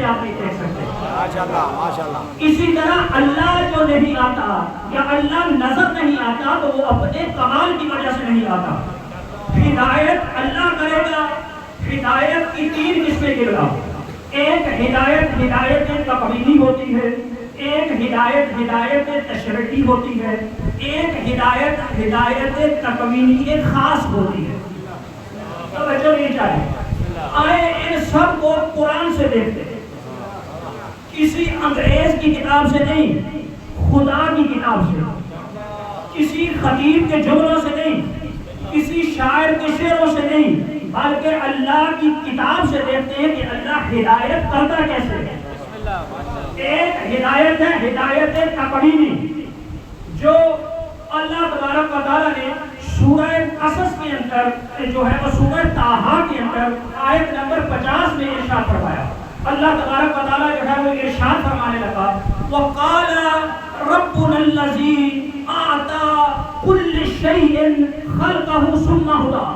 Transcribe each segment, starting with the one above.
آپ نہیں دیکھ سکتے. ماشاءاللہ ماشاءاللہ. اسی طرح اللہ جو نہیں آتا یا اللہ نظر نہیں آتا تو وہ اپنے کمال کی وجہ سے نہیں آتا. ہدایت اللہ کرے گا. ہدایت کی تین قسمیں گرا. ایک ہدایت ہدایت تقویمی ہوتی ہے, ایک ہدایت ہدایت تشریعی ہوتی ہے, ایک ہدایت ہدایت تقویمی خاص ہوتی ہے. توجہ نہیں چاہیے. آئے ان سب کو قرآن سے دیکھتے ہیں, کسی انگریز کی کتاب سے نہیں, خدا کی کتاب سے, کسی خطیب کے جملوں سے نہیں, کسی شاعر کے شعروں سے نہیں, بلکہ اللہ کی کتاب سے دیکھتے ہیں کہ اللہ ہدایت کرتا کیسے ہے. ایک ہدایت ہے ہدایت تقویمی, جو اللہ تبارک و تعالیٰ نے سورہ قصص کے اندر جو ہے وہ سورہ طٰہٰ کے اندر آیت نمبر 50 میں ارشاد فرمایا. اللہ تبارک و تعالیٰ جو ہے وہ ارشاد فرمانے لگا وَقَالَ رَبُّنَا الَّذِي أَعْطَى كُلِّ شَيْءٍ خَلْقَهُ ثُمَّ هَدَىٰ.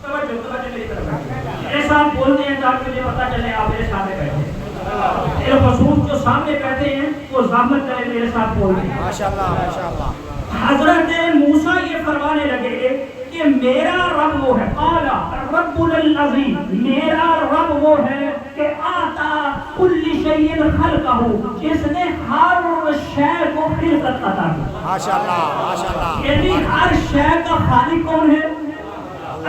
توجہ میری طرف. ایسا آپ بولتے ہیں تاکہ مجھے پتہ چلے آپ میرے سامنے بیٹھے. میرے خصوص جو سامنے بیٹھے ہیں وہ زحمت کرے میرے ساتھ بولتے ہیں. ماشاءاللہ ماشاءاللہ. حضرت موسیٰ یہ فرمانے لگے کہ میرا رب وہ ہے, قال ربنا الذی, میرا رب وہ ہے کہ آتا کل شیء خلقہ, جس نے ہر شے کو خلقت عطا کی. ماشاءاللہ ماشاءاللہ. یعنی ہر شے کا خالق کون ہے؟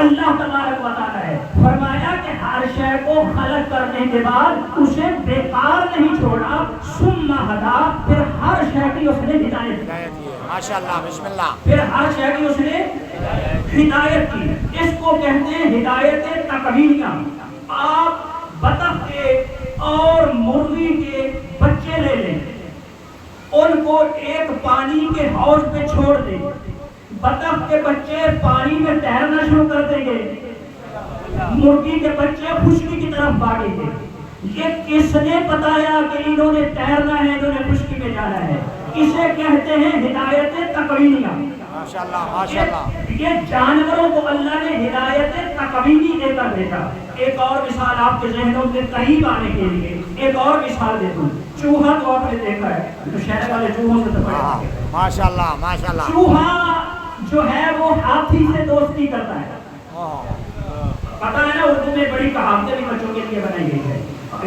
اللہ تبارک و تعالیٰ ہے. فرمایا کہ ہر شے کو خلق کرنے کے بعد اسے بیکار نہیں چھوڑا, ثم ہدا, پھر ہر شے کی اس نے ہدایت کی. ماشاءاللہ بسم اللہ. پھر ہر شے کی اس نے ہدایت کی. اس کو کہتے ہیں ہدایت تقویمیہ. آپ بطخ کے اور مرغی کے بچے لے لیں, ان کو ایک پانی کے حوض پہ چھوڑ دیں, بطخ کے بچے پانی میں تیرنا شروع کر دیں گے, مرغی کے بچے خشکی کی طرف بھاگیں گے. یہ کس نے بتایا کہ انہوں نے تیرنا ہے, انہوں نے خشکی میں جانا ہے؟ اسے کہتے ہیں ہدایت تقویمیہ. ماشاءاللہ ماشاءاللہ. یہ جانوروں کو اللہ نے ہدایت تقویمی دے کر بھیجا. ایک اور مثال آپ کے ذہنوں کے قریب آنے کے لیے ایک اور مثال دے دوں. چوہا تو آپ نے دیکھا ہے, تو شہر والے چوہوں سے تو ماشاءاللہ ماشاءاللہ. چوہا جو ہے وہ ہاتھی سے دوستی کرتا ہے. پتہ ہے نا, اردو میں بڑی کہاوتیں بھی بچوں کے لیے بنائی گئی ہے.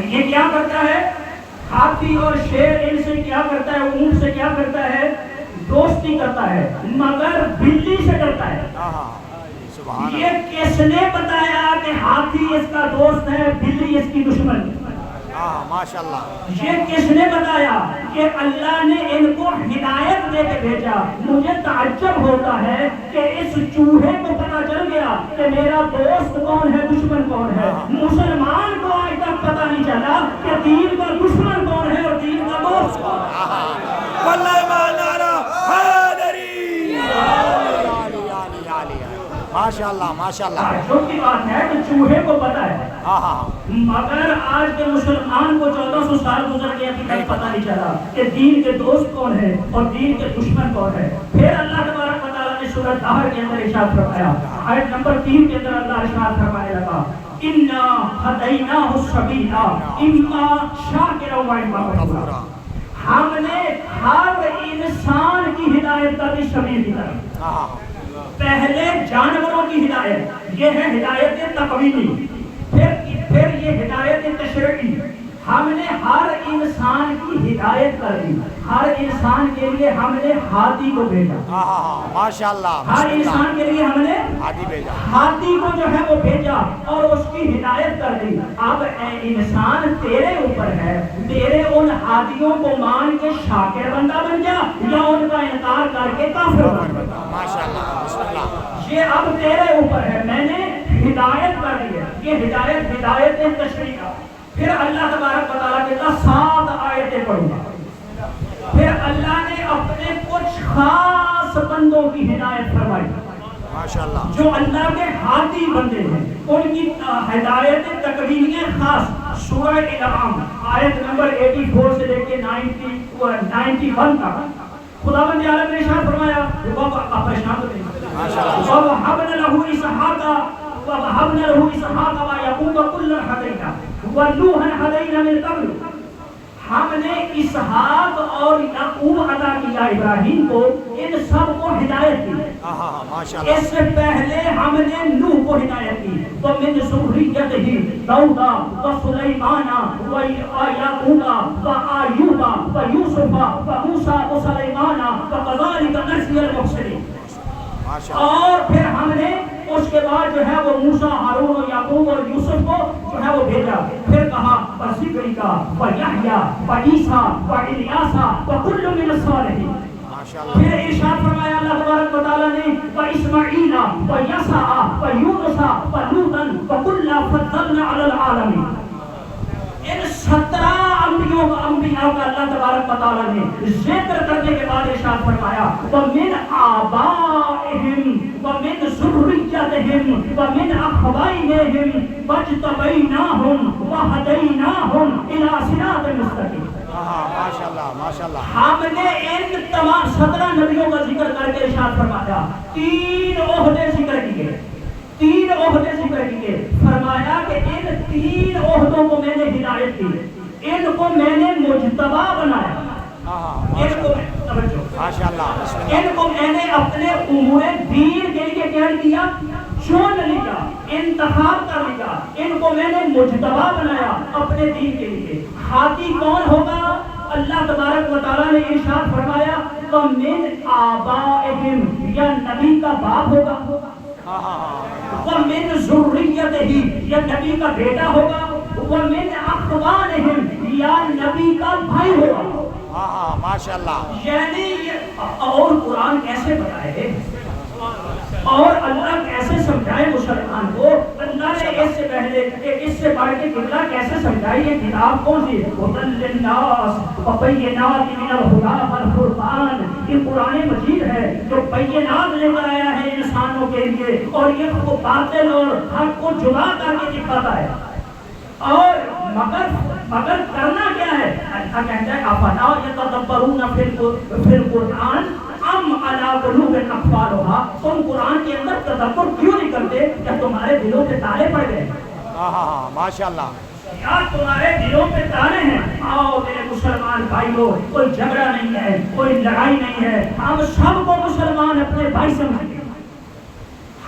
یہ کیا کرتا ہے, ہاتھی اور شیر ان سے کیا کرتا ہے, اونٹ سے کیا کرتا ہے, دوستی کرتا ہے, مگر بلی سے کرتا ہے. یہ کس نے بتایا کہ ہاتھی اس کا دوست ہے, بلی اس کی دشمن؟ ماشاءاللہ. یہ کس نے بتایا کہ اللہ نے ان کو ہدایت دے کے بھیجا؟ مجھے تعجب ہوتا ہے کہ اس چوہے کو پتہ چل گیا کہ میرا دوست کون ہے, دشمن کون ہے. مسلمان کو آج تک پتہ نہیں چلا کہ دین کا دشمن کون ہے اور دین کا دوست کون ہے. ماشاءاللہ ماشاءاللہ. جو کی بات ہے کہ چوہے کو پتہ ہے, مگر آج کے مسلمان کو 1400 سال گزر گئے ابھی تک پتہ نہیں چلا کہ دین کے دوست کون ہے اور دین کے دشمن کون ہے. پھر اللہ تبارک و تعالیٰ نے سورۃ طٰہٰ کے اندر ارشاد فرمایا, آیت نمبر 3 کے اندر اللہ ارشاد فرمانے لگا اِنَّا هَدَيْنَاهُ السَّبِيلَ إِمَّا شَاكِرًا وَإِمَّا كَفُورًا. ہم نے ہر انسان کی ہدایت کر دی سبیل کی طرف. پہلے جانوروں کی ہدایت, یہ ہے ہدایت تقویمی. پھر یہ ہدایت تشریعی. ہم نے ہر انسان کی ہدایت کر دی. ہر انسان کے لیے ہم نے ہاتھی کو بھیجا. ماشاءاللہ. ہر انسان کے لیے ہم نے ہاتھی بھیجا, ہاتھی کو جو ہے وہ بھیجا اور اس کی ہدایت کر دی. اب اے انسان تیرے اوپر ہے, تیرے ان ہاتھیوں کو مان کے شاکر بندہ بن جا یا ان کا انکار کر کے کافر بن جا. ماشاءاللہ بسم اللہ. یہ اب تیرے اوپر ہے, میں نے ہدایت کر دی ہے. یہ ہدایت تشریعی کا. پھر اللہ تبارک و تعالیٰ کے 7 آیتیں پڑھوں گا. پھر اللہ نے اپنے کچھ خاص بندوں کی ہدایت فرمائی ماشاءاللہ, جو اللہ کے ہاتھی بندے ہیں, ان کی ہدایت تقویمیہ خاص. سورہ انعام آیت نمبر 84 سے لے کے 91 تک خداوند عالم نے ارشاد فرمایا, آپ ارشاد کریں, وَوَهَبْنَا لَهُ إِسْحَاقَ وَوَهَبْنَا لَهُ إِسْحَاقَ وَيَعْقُوبَ كُلًّا هَدَيْنَا وَنُوحًا هَدَيْنَا مِن قَبْلُ، ہم نے اسحاق اور یعقوب عطا کیا ابراہیم کو، ان سب کو ہدایت دی۔ ماشاءاللہ، اس سے پہلے ہم نے نوح کو ہدایت دی، وَمِن ذُرِّيَّتِهِ دَاؤُدَ وَسُلَيْمَانَ وَيَعْقُوبَ وَأَيُّوبَ وَيُوسُفَ وَمُوسَىٰ وَسُلَيْمَانَ وَكَذَلِكَ نَجْزِي الْمُحْسِنِينَ۔ اور پھر ہم نے اس کے بعد جو ہے وہ موسیٰ، ہارون اور یعقوب اور یوسف کو جو ہے وہ بھیجا، پھر کہا وَذِکْرِکَ وَیحییٰ وعیسیٰ وإلیاس وکل من الصالحین۔ پھر ارشاد فرمایا اللہ تبارک و تعالیٰ نے واسماعیل ویسع ویونس ولوطا وکلا فضلنا علی العالمین۔ ان 17 انبیاء کا اللہ تبارک و تعالیٰ نے ذکر کرنے کے بعد ارشاد فرمایا وَمِنْ آبَائِهِمْ وَمِنْ ذُرِّيَّتِهِمْ وَمِنْ أَخْوَيْنِهِمْ وَاجْتَبَيْنَاهُمْ وَهَدَيْنَاهُمْ إِلَىٰ صِرَاطٍ مُسْتَقِيمٍ۔ ماشاءاللہ، ہم نے ان تمام 17 نبیوں کا ذکر کر کے ارشاد فرمایا، 3 عہدے ذکر کیے، 3 عہدے ذکر کیے، فرمایا کہ ان 3 عہدوں کو میں نے ہدایت دی، ان کو میں نے مجتبی بنایا، ان کو میں نے اپنے امور دین کے لیے کیا کیا، چن لیا، انتخاب کر لیا، ان کو میں نے مجتبی بنایا اپنے دین کے لیے۔ ہادی کون ہوگا؟ اللہ تبارک و تعالیٰ نے ارشاد فرمایا وَمِنْ آبَائِهِمْ، یا نبی کا باپ ہوگا، وَمِنْ ذُرِّيَّتِهِ، یا نبی کا بیٹا ہوگا، وَمِنْ أَخْوَانِهِمْ، یا نبی کا بھائی ہوگا۔ ماشاءاللہ، یعنی اور قرآن کیسے بتائے اور اللہ کیسے سمجھائے مسلمان کو، اللہ نے اس سے پہلے اس سے بڑھ کے قبلہ کیسے سمجھائی، یہ کتاب کون سی ھدی للناس وبینات من الہدی والفرقان، یہ قرآن مجید ہے جو بینات لے کر آیا ہے انسانوں کے لیے، اور یہ کو باطل اور حق کو جدا کر کے دکھاتا ہے۔ اور مگر کرنا کیا ہے؟ اللہ کہتا ہے افلا یتدبرون فی القرآن ام علی قلوب اقفالها، تم قرآن کے اندر تدبر کیوں نہیں کرتے؟ کیا تمہارے دلوں پہ تالے پڑ گئے؟ ماشاءاللہ، یا تمہارے دلوں پہ تالے ہیں؟ آؤ میرے مسلمان بھائیو، کوئی جھگڑا نہیں ہے، کوئی لڑائی نہیں ہے، ہم سب کو مسلمان اپنے بھائی سمجھتے ہیں،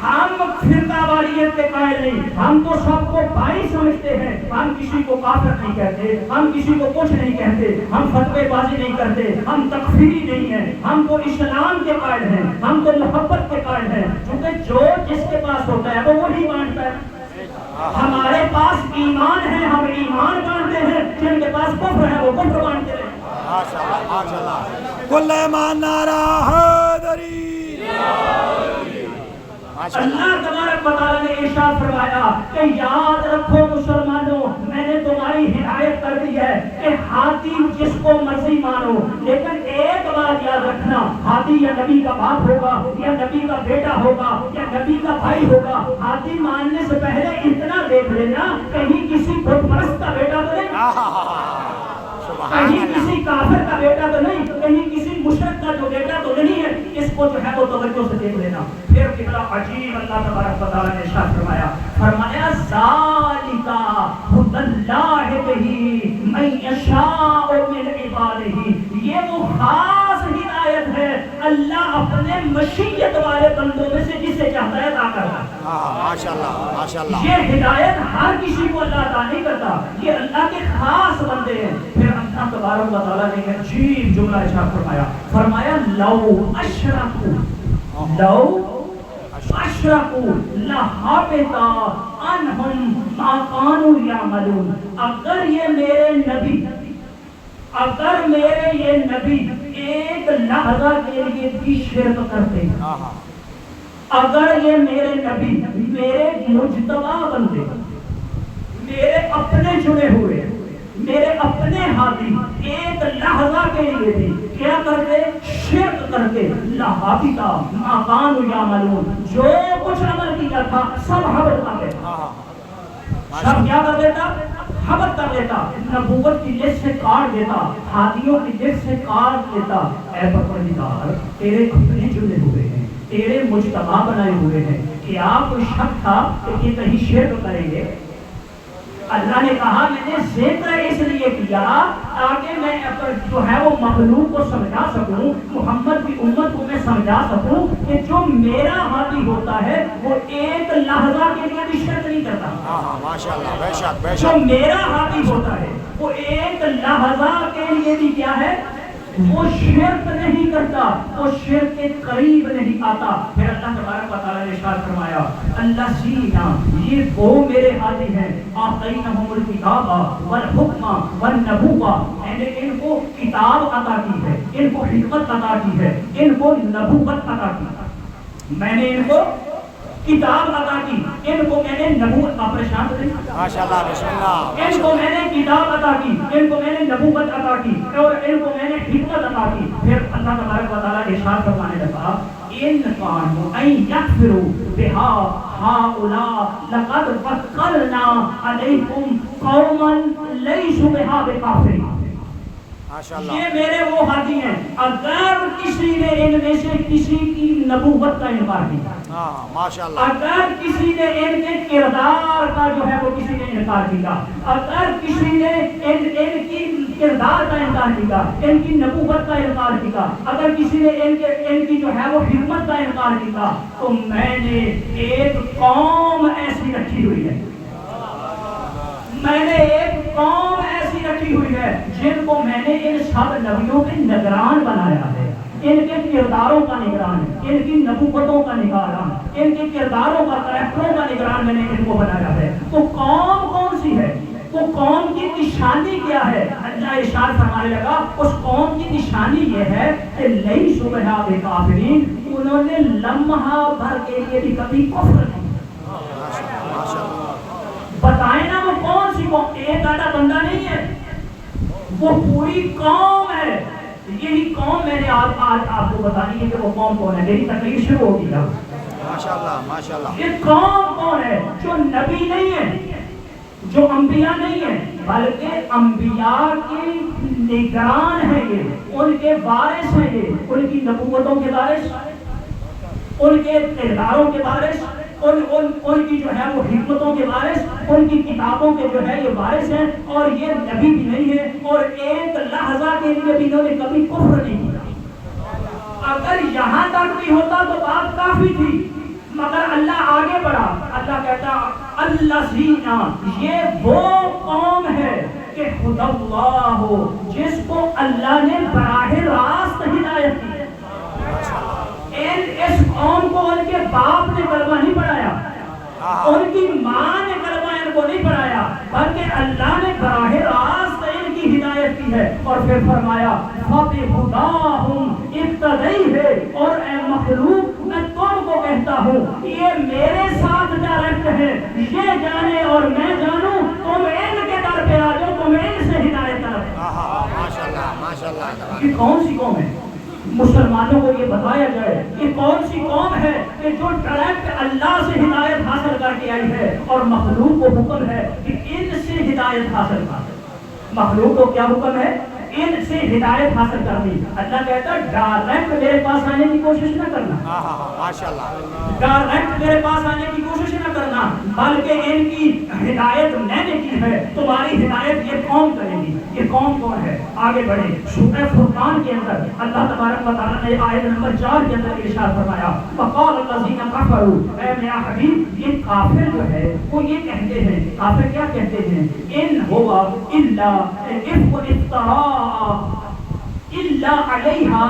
ہم فرقہ واریت کے قائل نہیں، ہم تو سب کو بھائی سمجھتے ہیں، ہم کسی کو کافر نہیں کہتے، ہم کسی کو کچھ نہیں کہتے، ہم فتوے بازی نہیں کرتے، ہم تکفیری نہیں ہیں، ہم تو اسلام کے قائل ہیں، ہم تو محبت کے قائل ہیں، کیونکہ جو جس کے پاس ہوتا ہے وہ وہی مانتا ہے۔ ہمارے پاس ایمان ہے، ہم ایمان مانتے ہیں، جن کے پاس کفر ہے وہ کفر مانتے ہیں۔ ماشاءاللہ، کل ایمان نعرہ حیدری۔ اللہ تبارک و تعالیٰ نے ارشاد فرمایا کہ یاد رکھو مسلمانوں، میں نے تمہاری ہدایت کر دی ہے کہ ہادی جس کو مرضی مانو، لیکن ایک بات یاد رکھنا، ہادی یا نبی کا باپ ہوگا، یا نبی کا بیٹا ہوگا، یا نبی کا بھائی ہوگا، ہادی ماننے سے پہلے اتنا دیکھ لینا کہیں کسی بت پرست کا بیٹا تو نہیں، کہیں کسی کافر کا بیٹا تو نہیں، کہیں کسی مشرک کا جو بیٹا تو نہیں ہے، اس کو جو ہے وہ توجہ سے دیکھ لینا۔ پھر کتنا عجیب اللہ تبارک و تعالیٰ نے ارشاد فرمایا ذالک ھدی اللہ بہ من یشاء من عبادہ، یہ وہ خاص ہدایت ہے اللہ اپنے مشیت والے بندوں میں سے جسے چاہتا ہے عطا کرتا ہے۔ ماشاءاللہ، ماشاءاللہ، یہ ہدایت ہر کسی کو اللہ عطا نہیں کرتا، یہ اللہ کے خاص بندے ہیں۔ پھر اللہ تبارک و تعالیٰ نے عجیب جملہ ارشاد فرمایا لو اشرکوا لحبط عنہم ما کانوا یعملون، اگر یہ نبی ایک لحظہ کے لیے بھی شرک کرتے، اگر یہ میرے نبی، میرے مجتبی بندے، میرے اپنے چنے ہوئے، میرے اپنے ہادی ایک لحظہ کے لیے بھی کیا کرتے؟ شرک کرتے، لحبط ما کانوا یعملون، جو کچھ عمل کیا تھا سب حبط کر دیتا، سب کیا کر دیتا؟ حبط کر دیتا، نبوت کی لسٹ سے کاٹ دیتا، ہادیوں کی لسٹ سے کاٹ دیتا۔ اے پروردگار، تیرے اپنے چنے ہوئے ہیں، تیرے مجتبی بنائے ہوئے ہیں، کیا کوئی شک تھا کہ یہ کہیں شرک کریں گے؟ اللہ نے کہا میں نے ذکر اس لیے کیا تاکہ میں جو ہے وہ مخلوق کو سمجھا سکوں، محمد کی امت کو میں سمجھا سکوں کہ جو میرا ہادی ہوتا ہے وہ ایک لحظہ کے لیے بھی شرک نہیں کرتا۔ ماشاءاللہ، بے شک بے جو شک۔ میرا ہادی ہوتا ہے وہ ایک لحظہ کے لیے بھی کیا ہے، وہ شرک نہیں کرتا، وہ شرک کے قریب نہیں آتا۔ پھر اللہ تبارک و تعالیٰ نے ارشاد فرمایا اللہ سینا، یہ وہ میرے ہادی ہیں، آتینہم الکتاب والحکم والنبوہ، میں نے ان کو کتاب عطا کی ہے، ان کو حکمت عطا کی ہے، ان کو نبوت عطا کی، میں نے ان کو کتاب عطا کی، ان کو میں نے نبوت کا پریشان کریں، ماشاءاللہ، بسم اللہ۔ ان کو میں نے کتاب عطا کی، ان کو میں نے نبوت عطا کی، اور ان کو میں نے حکمت عطا کی۔ پھر اللہ تبارک و تعالیٰ ارشاد فرمانے لگا ان کانوا ان یکفروا بہا ہؤلاء لقد وکلنا علیکم قوما لیسوا بہا بکافرین۔ ماشاءاللہ، یہ میرے وہ ہادی ہیں، اگر کسی نے ان میں سے کسی کی نبوت کا انکار کیا، ماشاءاللہ، اگر کسی نے ان کے کردار کا جو ہے وہ کسی نے انکار کیا، اگر کسی نے ان کی کردار کا انکار کیا، ان کی نبوت کا انکار کیا، اگر کسی نے ان کی جو ہے وہ حکمت کا انکار کیا، تو میں نے ایک قوم ایسی رکھی ہوئی ہے، میں نے ایک قوم ایسی رکھی ہوئی ہے جن کو میں نے ان سب نبیوں کے نگران بنایا ہے، ان کے کرداروں کا نگران، ان کی نبوتوں کا نگران، ان کے کرداروں کا، کریکٹروں کا نگران میں نے ان کو بنایا ہے۔ تو قوم کون سی ہے؟ وہ قوم کی نشانی کیا ہے؟ اللہ ارشاد فرمانے لگا اس قوم کی نشانی یہ ہے کہ لیسوا بہا بکافرین، انہوں نے لمحہ بھر کے لیے بھی کبھی کفر نہیں۔ بتائیں نا وہ کون سی قوم؟ ایک آدھا بندہ نہیں ہے، وہ پوری قوم ہے۔ یہی قوم میں نے آج آپ کو بتانی ہے کہ وہ قوم کون ہے۔ میری تقریر شروع ہوگی اب۔ ماشاءاللہ، ماشاءاللہ۔ یہ قوم کون ہے؟ جو نبی نہیں ہے، جو انبیاء نہیں ہے، بلکہ انبیاء کے نگران ہیں، یہ ان کے وارث ہیں، یہ ان کی نبوتوں کے وارث، ان کے کرداروں کے وارث، ان کی جو ہے وہ حکمتوں کے وارث، ان کی کتابوں کے جو ہے یہ وارث ہیں، اور یہ نبی بھی نہیں ہے، اور ایک لحظہ کے لیے بھی انہوں نے کبھی کفر نہیں کیا۔ اگر یہاں تک بھی ہوتا تو بات کافی تھی، مگر اللہ آگے بڑھا۔ اللہ کہتا الذین، یہ وہ قوم ہے کہ خدا اللہ ہو، جس کو اللہ نے براہ راست ہدایت دی۔ اس قوم کو ان کے باپ نے کلمہ نہیں پڑھایا، ان کی ماں نے کلمہ ان کو نہیں پڑھایا، بلکہ اللہ نے براہ راست ان کی ہدایت کی ہے۔ اور پھر فرمایا فَبِهُدَاهُمْ اقتدیہ، اور اے مخلوق میں تم کو کہتا ہوں یہ میرے ساتھ ڈائریکٹ ہے، یہ جانے اور میں جانوں، تم ان کے در پہ آ جاؤ، تم ان سے ہدایت طلب۔ ماشاءاللہ، ماشاءاللہ۔ یہ کون سی قوم ہے؟ مسلمانوں کو یہ بتایا جائے یہ کون سی قوم ہے کہ جو ڈائریکٹ اللہ سے ہدایت حاصل کر کے آئی ہے، اور مخلوق کو حکم ہے کہ ان سے ہدایت حاصل کر۔ مخلوق کو کیا حکم ہے؟ ان سے ہدایت حاصل کرنی۔ اللہ کہتا ہے ڈائریکٹ میرے پاس آنے کی کوشش نہ کرنا، ماشاءاللہ، ڈائریکٹ میرے پاس آنے کی کوشش نہ کرنا، بلکہ ان کی ہدایت میں نے کی ہے، تمہاری ہدایت یہ قوم کرے گی۔ یہ قوم کون ہے؟ آگے بڑھے، سورہ فرقان کے اندر اللہ تبارک و تعالیٰ نے آیت نمبر 4 کے اندر ارشاد فرمایا وقال الذین کفروا، اے میرا حبیب یہ کافر جو ہے وہ یہ کہتے ہیں، کافر کیا کہتے ہیں؟ ان ہوا الا افک افتراء الا علیہا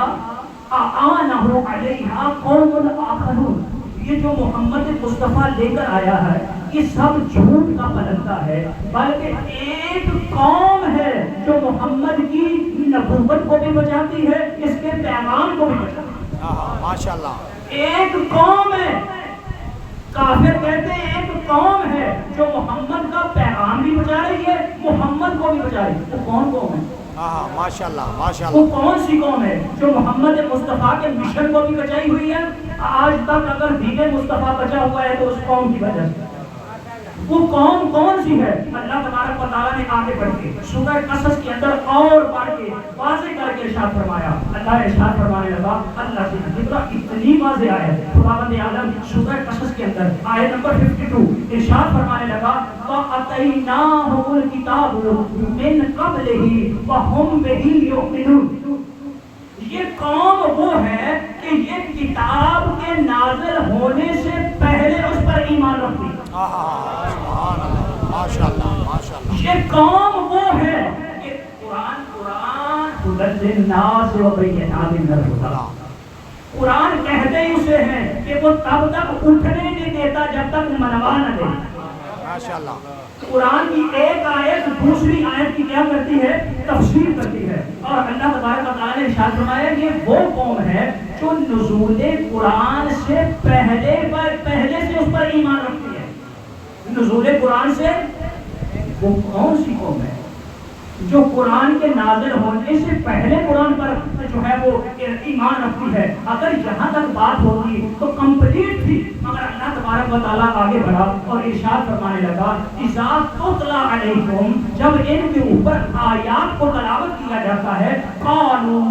اعانہ علیہا قوم آخرون۔ یہ جو محمد مصطفیٰ لے کر آیا ہے یہ سب جھوٹ کا پلندہ ہے، بلکہ ایک قوم ہے جو محمد کی نبوت کو بھی بچاتی ہے، اس کے پیغام کو بھی بچاتی ہے۔ ماشاءاللہ، ایک قوم ہے، کافر کہتے ہیں ایک قوم ہے جو محمد کا پیغام بھی بچا رہی ہے، محمد کو بھی بچا رہی ہے۔ وہ کون قوم ہے؟ ماشاءاللہ، وہ ماشاءاللہ۔ کون سی قوم ہے جو محمد مصطفیٰ کے مشن کو بھی بچائی ہوئی ہے؟ آج تک اگر دین مصطفیٰ بچا ہوا ہے تو اس قوم کی وجہ سے، وہ قوم کون سی ہے؟ اللہ تبارک و تعالیٰ نے آگے بڑھ کے سورہ قصص کے اندر اور بڑھ کے واضح کر کے ارشاد فرمایا. اللہ ارشاد فرمانے لگا اللہ سے ذکر اتنی واضح آیت خداوند عالم سورہ قصص کے اندر آیت نمبر 52 ارشاد فرمانے لگا وَأَتَيْنَاهُمُ الْكِتَابُ مِنْ قَبْلِهِ وَهُمْ بِهِ يُؤْمِنُونَ. یہ قوم وہ ہے کہ یہ کتاب کے نازل ہونے سے پہلے اس پر ایمان رکھتی. یہ قوم وہ ہے کہ قرآن کہتے ہی اسے ہیں کہ وہ تب تک اٹھنے نہیں دیتا جب تک منوا نہ دے. قرآن کی ایک آیت دوسری آیت کی کیا کرتی ہے؟ تفسیر کرتی ہے. اور اللہ تبارک و تعالیٰ نے ارشاد فرمایا کہ وہ قوم ہے جو نزول قرآن سے پہلے سے اس پر ایمان رکھتی ہے. نزول قرآن سے وہ کون سی قوم ہے جو قرآن کے نازل ہونے سے پہلے قرآن پر جو ہے وہ ایمان رکھتی ہے. اگر یہاں تک بات ہوتی تو کمپلیٹ تھی، مگر اللہ تبارک و تعالیٰ آگے بڑھا اور ارشاد فرمانے لگا اذا تتلی علیکم، جب ان کے اوپر آیات کو تلاوت کیا جاتا ہے قالوا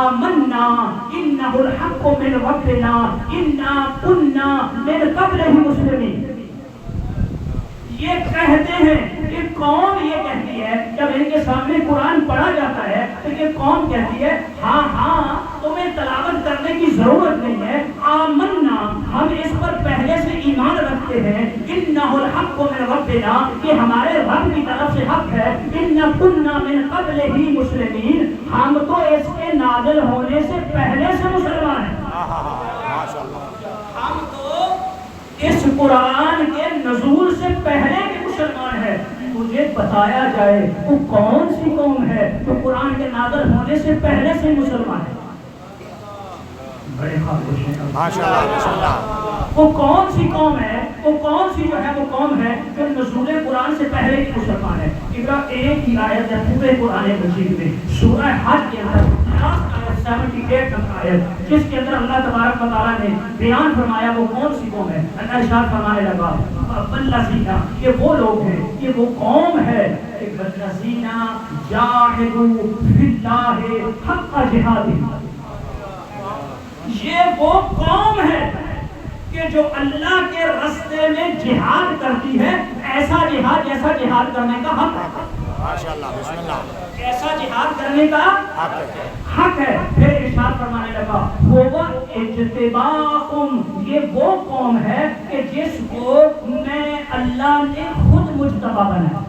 آمنا انہ الحق من ربنا انا کنا من قبلہ مسلمین. یہ کہتے ہیں کہ قوم یہ کہتی ہے جب ان کے سامنے قرآن پڑھا جاتا ہے تو یہ قوم کہتی ہے ہاں تمہیں تلاوت کرنے کی ضرورت نہیں ہے، آمنا ہم اس پر پہلے سے ایمان رکھتے ہیں، انہ الحق من ربنا کہ ہمارے رب کی طرف سے حق ہے، انا کنا من قبلہ مسلمین ہم تو اس کے نازل ہونے سے پہلے سے مسلمان ہیں. ہم تو اس قرآن کے نزول سے پہلے کے مسلمان ہیں. مجھے بتایا جائے وہ کون سی قوم ہے جو قرآن کے نازل ہونے سے پہلے سے مسلمان ہے؟ بڑے خاموش ہیں. وہ کون سی قوم ہے؟ وہ کون سی جو ہے وہ قوم ہے جو نزول قرآن سے پہلے کی مسلمان ہے؟ ایک ہی آیت ہے پورے قرآن مجید میں سورہ حج کے اندر 78 نمبر آیت جس کے اندر اللہ تبارک و تعالیٰ نے بیان فرمایا وہ کون سی قوم ہے. اللہ ارشاد فرمانے لگا والذین، یہ وہ لوگ ہیں، یہ وہ قوم ہے کہ والذین جاہدوا فی اللہ حق جہادہ. یہ وہ قوم ہے کہ جو اللہ کے راستے میں جہاد کرتی ہے، ایسا جہاد جیسا جہاد کرنے کا حق ہے. ماشاءاللہ بسم اللہ. ایسا جہاد کرنے کا حق ہے. پھر ارشاد فرمانے لگا وہ اجتباکم، یہ وہ قوم ہے کہ جس کو میں اللہ نے خود مجتبی بنایا.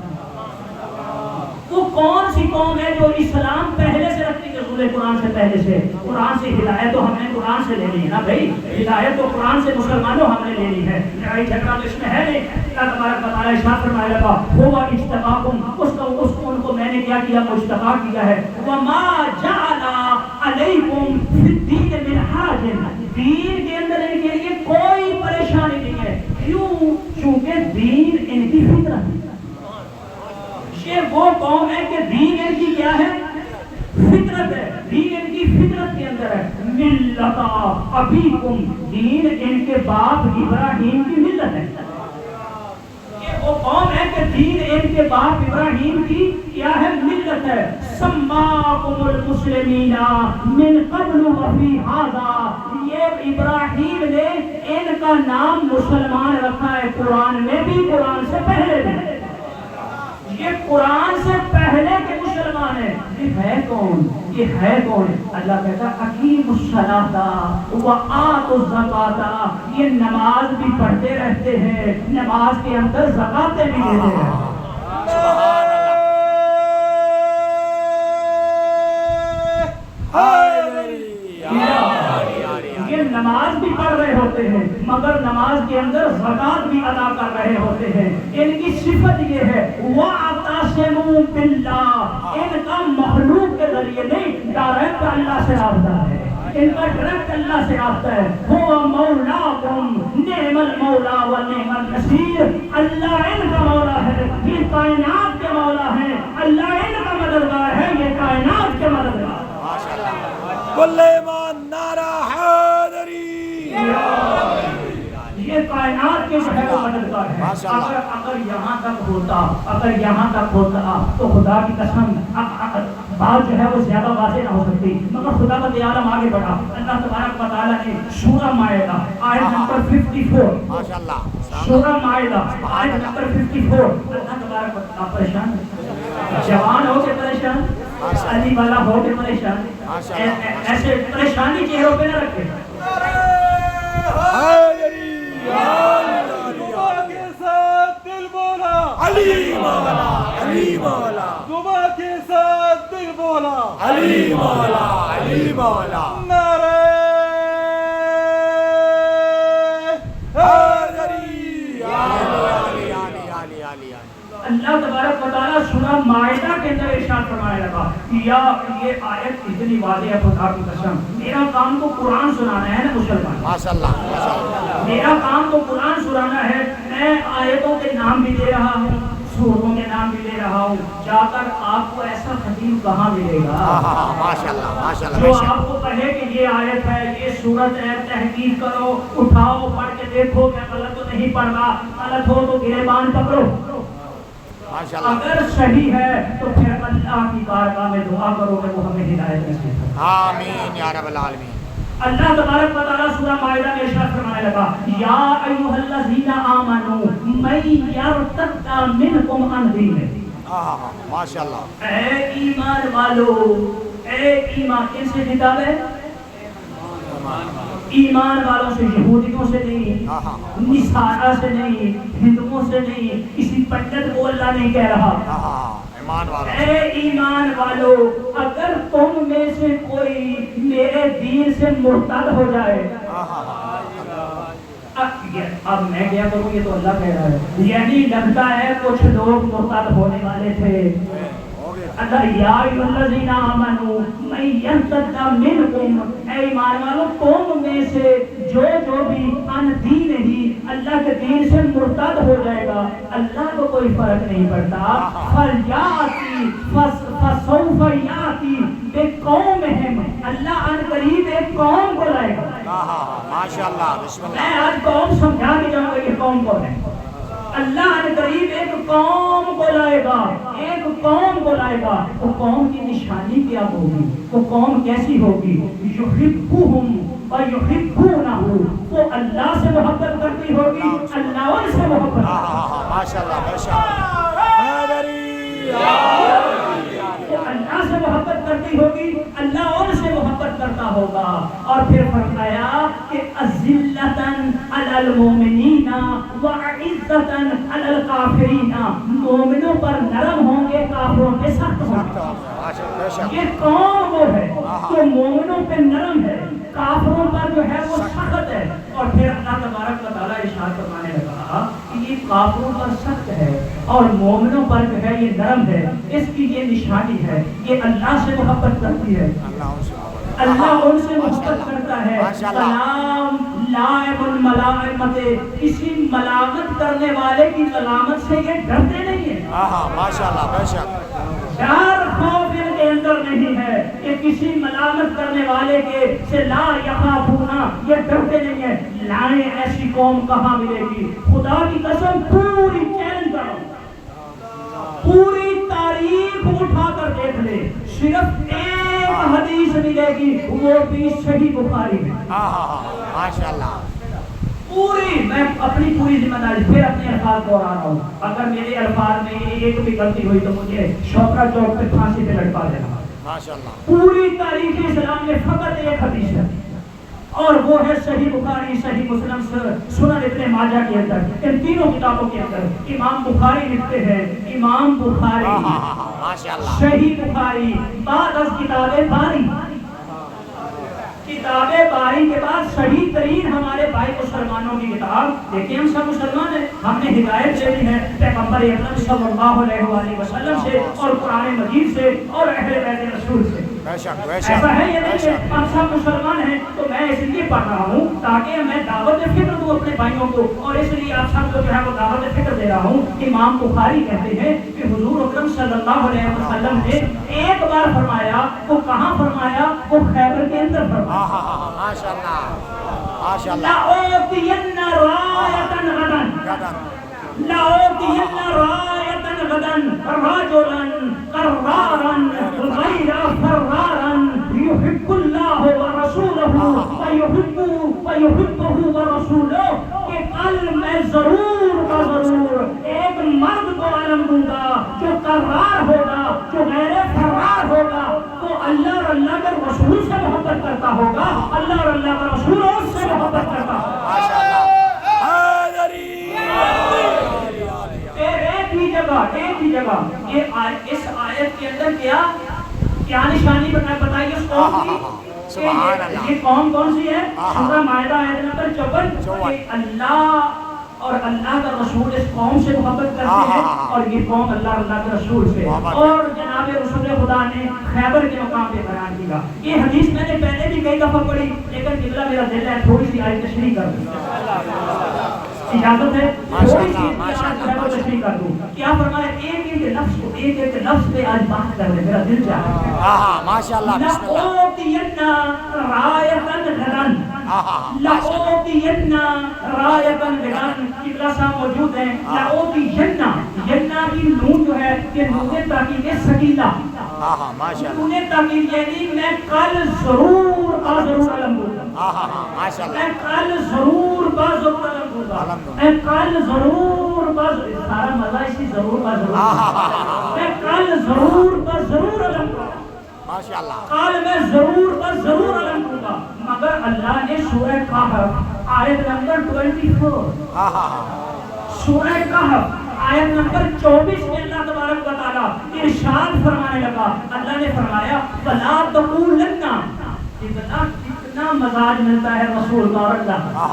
وہ کون سی قوم ہے جو اسلام پہلے سے رکھتی ہے نزول قرآن سے پہلے سے؟ قرآن سے ہدایت تو ہم نے قرآن سے لینی ہے نا بھائی، ہدایت تو قرآن سے مسلمانوں ہم نے لینی ہے. لڑائی جھگڑا تو اس میں ہے نہیں. اللہ تبارک و تعالیٰ ارشاد فرمانے لگا ہوا اجتباکم، اس کو ان کو میں نے کیا کیا؟ مجتبی کیا ہے. وما جعل علیکم فی الدین من حرج، دین کے اندر ان کے لیے کوئی پریشانی نہیں ہے. کیوں؟ چونکہ دین ان کی فطرت ہے. یہ وہ قوم ہے کہ دین ان کی کیا ہے؟ فطرت ہے. دین ان کی فطرت کے اندر ہے. ملت ابیکم، دین ان کے باپ ابراہیم کی ملت ہے. یہ وہ قوم ہے کہ دین ان کے باپ ابراہیم کی کیا ہے؟ ملت ہے. سماکم المسلمین من قبل وفی ھذا، یہ ابراہیم نے ان کا نام مسلمان رکھا ہے قرآن میں بھی، قرآن سے پہلے بھی. یہ قرآن سے پہلے کے مسلمان ہیں. یہ ہے کون؟ یہ ہے کون؟ اللہ کہتا ہے اقیموا الصلاۃ وآتوا الزکاۃ، یہ نماز بھی پڑھتے رہتے ہیں، نماز کے اندر زکاتیں بھی دیتے ہیں. یہ نماز بھی پڑھ رہے ہوتے ہیں مگر نماز کے اندر زکات بھی ادا کر رہے ہوتے ہیں. ان کی صفت یہ ہے وَاعْتَصِمُوا بِاللَّهِ، ان کا مخلوق کے ذریعے نہیں، ڈائریکٹ اللہ سے رابطہ ہے. ان کا ڈائریکٹ اللہ سے رابطہ ہے. هُوَ مَوْلَاكُمْ نِعْمَ الْمَوْلَى وَنِعْمَ النَّصِيرُ، اللہ ان کا مولا ہے، یہ کائنات کے مولا ہے. اللہ ان کا مددگار ہے، یہ کائنات کے مددگار. کل ایمان نعرہ حیدری. یہ کائنات کے جو ہے وہ مددگار ہے. اگر یہاں تک ہوتا تو خدا کی قسم بات جو ہے وہ زیادہ واضح نہ ہو سکتی، مگر خدا کا عالم آگے بڑھا. اللہ تبارک و تعالیٰ نے سورہ مائدہ آیت نمبر 54، سورہ مائدہ آیت نمبر 54، اللہ تبارک و تعالیٰ پریشان جوان ہو کے پریشان، علی والا ہو کے پریشان، ایسے پریشانی چہروں پہ نہ رکھے. علی مولا، علی مولا، دعا کے ساتھ دل بولا، علی مولا، علی مولا، نعرہ حیدری، علی علی علی علی. اللہ تبارک و تعالیٰ سورہ مائدہ کے اندر ارشاد فرمانے لگا یا یہ آیت اتنی واضح ہے خدا کی قسم. میرا کام تو قرآن سنانا ہے نا مسلمان، ماشاء اللہ، ماشاء اللہ. میرا کام تو قرآن سنانا ہے. میں آیتوں کے نام بھی دے رہا ہوں، سورتوں کے نام بھی دے رہا ہوں. جا کر آپ کو ایسا خطیب کہاں ملے گا ماشاء اللہ، ماشاء جو اللہ. آپ کو کہے کہ یہ آیت ہے، یہ سورت ہے، تحقیق کرو، اٹھاؤ، پڑھ کے دیکھو کہ غلط تو نہیں پڑھ رہا، غلط ہو تو گریبان پکڑو. ماشاء اللہ. اگر صحیح ہے تو پھر اللہ کی بارگاہ میں دعا کرو کہ وہ ہمیں ہدایت نصیب کرے. آمین یا رب العالمین. اللہ تبارک و تعالیٰ سورہ مائدہ میں ارشاد فرمانے لگا یا ایھا الذین آمنوا من یرتد منکم عن دینہ. ماشاء اللہ. اے ایمان والو، اے ایمان، کن سے خطاب ہے؟ ایمان والوں سے، یہودیوں سے نہیں، نصارہ سے نہیں، ہندوؤں سے نہیں، کسی پنڈت کو اللہ نہیں کہہ رہا. ایمان والو، اے ایمان والو، اگر تم میں سے کوئی میرے دین سے مرتد ہو جائے. اب میں کیا کروں، یہ تو اللہ کہہ رہا ہے. یعنی لگتا ہے کچھ لوگ مرتد ہونے والے تھے. اللہ یا ایھا الذین آمنوا من یرتد منکم، اے ایمان والو تم میں سے جو بھی عن دین ہی اللہ کے دین سے مرتد ہو جائے گا، اللہ کو کوئی فرق نہیں پڑتا. فلیاتی فسوف یاتی بقومہم، اللہ ان قریب ایک قوم کو لائے گا. ماشاء اللہ. بسم اللہ. میں آج قوم سمجھا کے جاؤں گا یہ قوم کون ہے. اللہ ان قریب ایک قوم کو لائے گا، ایک قوم کو لائے گا. وہ قوم کی نشانی کیا ہوگی، وہ قوم کیسی ہوگی؟ یحبہم ویحبونہ، وہ اللہ سے محبت کرتی ہوگی، اللہ ان سے محبت کرتی ہوگی. ماشاء اللہ، بے شک. وہ اللہ سے محبت کرتی ہوگی، اللہ ان سے محبت کرتا ہوگا. اور پھر فرمایا کہ اذلتاً علی المؤمنین وعزتاً علی الکافرین، مومنوں پر نرم ہوں گے، کافروں پہ سخت ہوں گے. یہ قوم وہ ہے جو مومنوں پہ نرم ہے، کافروں پر جو ہے وہ سخت ہے. اور پھر اللہ تبارک و تعالیٰ ارشاد فرمانے لگا کہ یہ کافروں پر سخت ہے اور مومنوں پر جو ہے یہ نرم ہے. اس کی یہ نشانی ہے، یہ اللہ سے محبت کرتی ہے، اللہ ان سے محبت کرتا ہے. سلام لائم الملائمت، کسی ملامت کرنے والے کی ملامت سے یہ ڈرتے نہیں ہیں. ماشاء اللہ، بے شک. ڈر خوف ان کے اندر نہیں ہے کہ کسی ملامت کرنے والے کے سے لا یخافون، یہ ڈرتے نہیں ہیں. لائیں ایسی قوم کہاں ملے گی؟ خدا کی قسم پوری چیلنج کرو، پوری تاریخ اٹھا کر دیکھ لے، صرف ایک حدیث ملے گی، وہ بھی صحیح بخاری میں. ماشاء اللہ. پوری، میں اپنی پوری ذمہ داری پھر اپنے الفاظ کو آ رہا ہوں. اگر میرے الفاظ میں ایک بھی غلطی ہوئی تو مجھے شوکرا چوک پہ پھانسی پہ لٹکا دینا. ماشاء اللہ. پوری تاریخ اسلام میں فقط ایک حدیث ہے اور وہ ہے صحیح بخاری، صحیح مسلم، سنن ابن ماجہ کے اندر. ان تینوں کتابوں کے اندر امام بخاری لکھتے ہیں، امام بخاری، ماشاء اللہ. صحیح بخاری بعد از کتاب باری، کتاب باری کے بعد صحیح ترین ہمارے بھائی مسلمانوں کی کتاب. دیکھیں ہم سب مسلمان ہیں، ہم نے ہدایت لے لی ہے پیغمبر اکرم صلی اللہ علیہ وسلم سے اور قرآن مجید سے اور اہل بیت رسول سے. ایسا ہے یہ نہیں کہ ہم سب مسلمان ہیں تو میں اس لیے پڑھ رہا ہوں تاکہ میں دعوت فکر دوں اپنے بھائیوں کو، اور اس لیے آپ سب کو جو ہے وہ دعوت فکر دے رہا ہوں. امام بخاری کہتے ہیں کہ حضور اکرم صلی اللہ علیہ وسلم نے ایک بار فرمایا، وہ کہاں فرمایا؟ وہ خیبر کے اندر فرمایا. ماشاء اللہ، ماشاء اللہ. لَأُعْطِيَنَّ رَایَةً غدا غدا لأعطين راية غدا رجلا قرارا غير فرارا يحب الله ورسوله ويحبه ورسوله کہ کل میں ضرور ایک مرد کو علم دوں گا جو قرار ہوگا، جو غیر فرار ہوگا، تو اللہ اور اللہ کے رسول سے محبت کرتا ہوگا، اللہ اور اللہ کا رسول اس سے محبت کرتا ہوگا۔ ماشاءاللہ ایک ہی جگہ یہ اس آیت کے اندر کیا نشانی بتائی اس قوم کی؟ سبحان اللہ۔ یہ قوم کون سی ہے؟ سورہ مائدہ آیت نمبر 54 کہ اللہ اور اللہ کا رسول اس قوم سے محبت کرتے ہیں اور یہ قوم اللہ اور اللہ کے رسول سے۔ اور جناب رسول خدا نے خیبر کے مقام پہ بیان کیا۔ یہ حدیث میں نے پہلے بھی کئی دفعہ پڑھی، لیکن قبلہ میرا دل ہے تھوڑی سی آیت تشریح کر دوں، اجازت ہے تھوڑی سی تشریح کر دوں۔ کیا فرمایا؟ ایک لفظ کو ایک لفظ پہ آج بات کر لیں، میرا دل چاہتا ہے۔ ماشاءاللہ بسم اللہ۔ لَأُعْطِيَنَّ رَایَةً غَدًا لَأُعْطِيَنَّ رَایَةً غَدًا قبلہ صاحب موجود ہیں۔ لَأُعْطِيَنَّ ینّا کی نون جو ہے یہ نون تاکید ثقیلہ، ماشاءاللہ نون تاکید یعنی میں کل ضرور ضرور علم دوں گا، ماشاءاللہ میں کل ضرور ضرور علم دوں گا، میں کل ضرور سارا مزہ اسی ضرور ضرور میں کل ضرور ضرور علم دوں گا، ماشاءاللہ کل میں ضرور علم دوں گا۔ مگر اللہ نے سورہ کہف آیت نمبر 24 سورہ کہف آیت نمبر 24 میں اللہ تبارک و تعالی ارشاد فرمانے لگا۔ اللہ نے فرمایا فَلَا تَقُولَنَّ، کتنا مزاج ملتا ہے رسول کا اور اللہ کا۔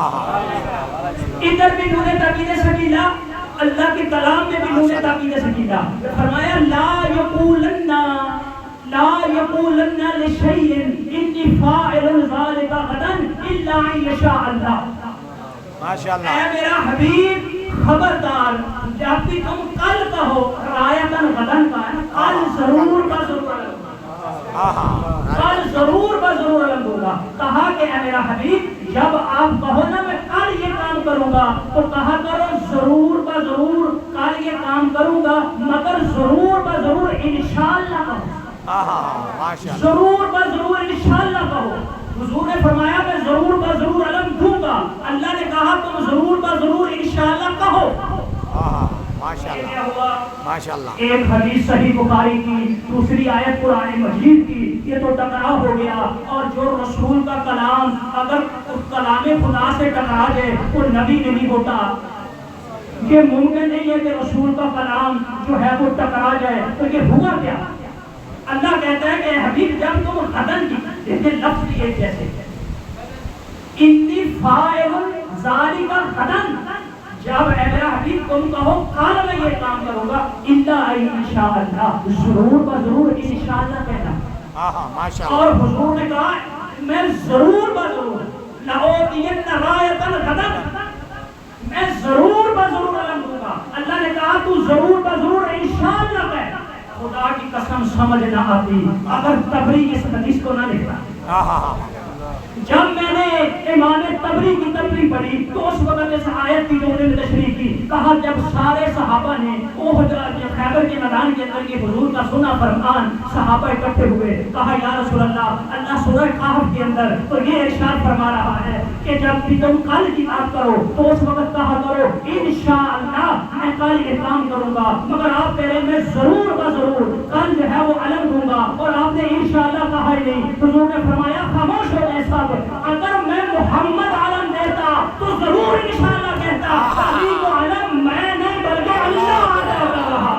ادھر بھی نون تاکید ثقیلہ، اللہ کے کلام میں بھی نون تاکید ثقیلہ۔ فرمایا لا یقولن لشیء انی فاعل ذلک غدا الا ان یشاء اللہ۔ ماشاءاللہ اے میرا حبیب خبردار، جب بھی تم کل کہو رایتن غدن کا ہے، کل ضرور کل ضرور علم دوں گا۔ کہا کہ اے میرا حبیب جب آپ کہو نا میں کل یہ کام کروں گا تو کہا کرو ضرور کل یہ کام کروں گا، مگر ضرور انشاءاللہ کہو، ضرور انشاءاللہ کہو۔ حضور نے فرمایا میں ضرور علم دوں گا، اللہ نے کہا تم ضرور انشاءاللہ کہو۔ ماشاءاللہ ایک حدیث صحیح بخاری کی، دوسری آیت قرآن مجید کی، یہ تو ٹکراؤ ہو گیا۔ اور جو رسول کا کلام اگر کلام خدا سے ٹکرا جائے وہ نبی نہیں ہوتا۔ یہ ممکن نہیں ہے کہ رسول کا کلام جو ہے وہ ٹکرا جائے، تو یہ ہوا کیا؟ اللہ کہتا ہے کہ حبیب جب تم غدن کی، دیکھیں لفظ بھی ایک جیسے انی فاعل ذالک غدن، جب اے میرا حبیب تم کہو کل میں یہ کام کروں گا، الا انشاءاللہ، ضرور انشاءاللہ کہنا۔ اور حضور نے کہا میں ضرور لأعطین رایۃ غدا، میں ضرور علم دوں گا۔ اللہ نے کہا تو ضرور انشاءاللہ کہہ۔ خدا کی قسم سمجھ نہ آتی اگر تبری اس حدیث کو نہ لکھتا۔ جب میں نے امام تبری کی تبری پڑھی تو اس وقت اس آیت کی جو انہوں نے تشریح کی، کہا جب سارے صحابہ نے خیبر کے میدان کے اندر یہ حضور کا سنا فرمان صحابہ اکٹھے ہوئے، کہا یا رسول اللہ سورہ کہف کے اندر تو یہ ارشاد فرما رہا ہے کہ جب بھی تم کل کی بات کرو تو اس وقت کہا کرو انشاءاللہ میں کل یہ کام کروں گا، مگر آپ کہہ رہے میں ضرور کل جو ہے وہ علم دوں گا، اور آپ نے انشاءاللہ کہا ہی نہیں۔ حضور نے فرمایا خاموش ہو گئے سب، اگر میں محمد علم دیتا تو ضرور انشاءاللہ کہتا، علی کو علم میں نہیں بلکہ اللہ عطا کر رہا۔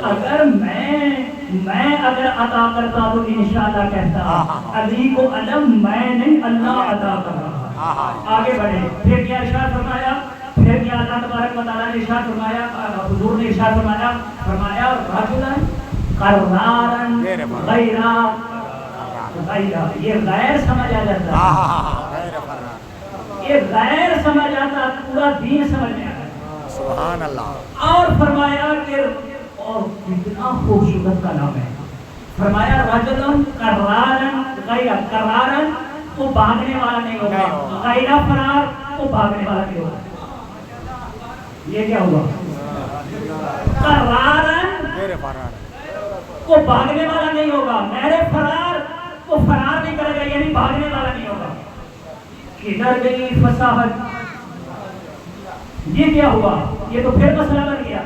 اگر میں عطا کرتا تو انشاءاللہ کہتا، علی کو علم میں نہیں اللہ عطا کر رہا۔ آگے بڑھے، پھر کیا ارشاد فرمایا؟ پھر کیا اللہ تبارک و تعالیٰ نے ارشاد فرمایا؟ حضور نے ارشاد فرمایا رجلا قرارا غیرا، یہ غیر سمجھ آ جاتا ہے، یہ غیر سمجھ آتا پورا دین سمجھ میں آتا. سبحان اللہ. اور فرمایا کہ اور کتنا خوبصورت کلام ہے. فرمایا رجل قرارن غیر قرارن وہ بھاگنے والا نہیں ہوگا, غیر فرار وہ بھاگنے والا نہیں ہوگا. یہ کیا ہوا؟ قرارن غیر فرار وہ بھاگنے والا نہیں ہوگا, غیر فرار وہ فرار نہیں کرے گا یعنی بھاگنے والا نہیں ہوگا. کدھر گئی فصاحت؟ یہ کیا ہوا؟ یہ تو پھر مسئلہ بن گیا.